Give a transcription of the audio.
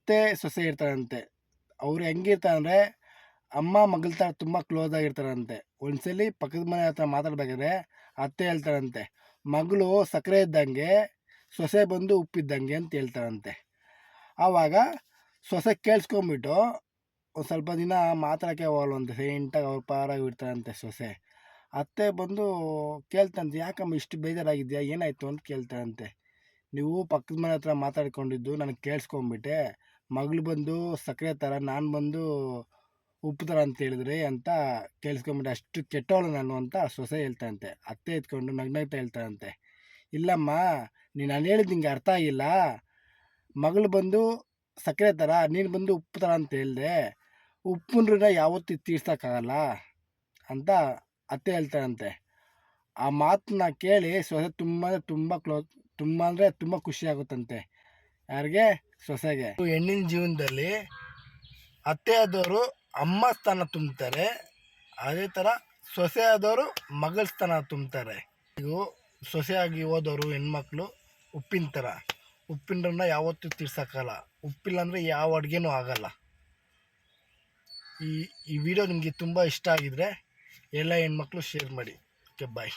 ಅತ್ತೆ ಸೊಸೆ ಇರ್ತಾರಂತೆ. ಅವ್ರು ಹೆಂಗಿರ್ತಾರಂದರೆ ಅಮ್ಮ ಮಗಳ ಥರ ತುಂಬ ಕ್ಲೋಸ್ ಆಗಿರ್ತಾರಂತೆ. ಒಂದ್ಸಲಿ ಪಕ್ಕದ ಮನೆ ಹತ್ರ ಮಾತಾಡ್ಬೇಕಾದ್ರೆ ಅತ್ತೆ ಹೇಳ್ತಾರಂತೆ, ಮಗಳು ಸಕ್ಕರೆ ಇದ್ದಂಗೆ, ಸೊಸೆ ಬಂದು ಉಪ್ಪಿದ್ದಂಗೆ ಅಂತ ಹೇಳ್ತಾರಂತೆ. ಆವಾಗ ಸೊಸೆ ಕೇಳಿಸ್ಕೊಂಬಿಟ್ಟು ಒಂದು ಸ್ವಲ್ಪ ದಿನ ಮಾತಾಡೋಕ್ಕೆ ಹೋಗಲ್ವಂತೆ, ಸೈಲೆಂಟಾಗಿ ಅವ್ರ ಪಾರಾಗಿ ಇರ್ತಾರಂತೆ ಸೊಸೆ. ಅತ್ತೆ ಬಂದು ಕೇಳ್ತಂತೆ, ಯಾಕಮ್ಮ ಇಷ್ಟು ಬೇಜಾರಾಗಿದೆಯಾ, ಏನಾಯಿತು ಅಂತ ಕೇಳ್ತಾರಂತೆ. ನೀವು ಪಕ್ಕದ ಮನೆ ಹತ್ರ ಮಾತಾಡ್ಕೊಂಡಿದ್ದು ನನಗೆ ಕೇಳಿಸ್ಕೊಂಬಿಟ್ಟೆ, ಮಗಳು ಬಂದು ಸಕ್ಕರೆ ಥರ, ನಾನು ಬಂದು ಉಪ್ಪು ಥರ ಅಂತ ಹೇಳಿದ್ರಿ ಅಂತ ಕೇಳಿಸ್ಕೊಂಬಿಟ್ಟೆ, ಅಷ್ಟು ಕೆಟ್ಟವಳು ನಾನು ಅಂತ ಸೊಸೆ ಹೇಳ್ತಾರಂತೆ. ಅತ್ತೆ ಎತ್ಕೊಂಡು ನಗ್ನಗ್ತಾ ಹೇಳ್ತಾರಂತೆ, ಇಲ್ಲಮ್ಮ ನಾನು ಹೇಳಿದ್ದು ನಿಂಗೆ ಅರ್ಥ ಆಗಿಲ್ಲ, ಮಗಳು ಬಂದು ಸಕ್ಕರೆ ಥರ, ನೀನು ಬಂದು ಉಪ್ಪು ಥರ ಅಂತ ಹೇಳಿದೆ, ಉಪ್ಪಿನ ಯಾವತ್ತೂ ತೀರ್ಸೋಕ್ಕಾಗಲ್ಲ ಅಂತ ಅತ್ತೆ ಹೇಳ್ತಾರಂತೆ. ಆ ಮಾತನ್ನ ಕೇಳಿ ಸೊಸೆ ತುಂಬ ಅಂದರೆ ತುಂಬ ಖುಷಿ ಆಗುತ್ತಂತೆ. ಯಾರಿಗೆ? ಸೊಸೆಗೆ. ಹೆಣ್ಣಿನ ಜೀವನದಲ್ಲಿ ಅತ್ತೆ ಆದವರು ಅಮ್ಮ ಸ್ಥಾನ ತುಂಬ್ತಾರೆ, ಅದೇ ಥರ ಸೊಸೆ ಆದವರು ಮಗಳ ಸ್ಥಾನ ತುಂಬ್ತಾರೆ. ಈಗ ಸೊಸೆಯಾಗಿ ಹೋದವರು ಹೆಣ್ಮಕ್ಳು ಉಪ್ಪಿನ ಥರ, ಉಪ್ಪಿನ ಯಾವತ್ತೂ ತೀರ್ಸೋಕ್ಕಲ್ಲ. ಉಪ್ಪಿಲ್ಲ ಅಂದರೆ ಯಾವ ಅಡುಗೆನೂ ಆಗಲ್ಲ. ಈ ವಿಡಿಯೋ ನಿಮಗೆ ತುಂಬ ಇಷ್ಟ ಆಗಿದರೆ ಎಲ್ಲ ಹೆಣ್ಮಕ್ಳು ಶೇರ್ ಮಾಡಿ. ಓಕೆ, ಬಾಯ್.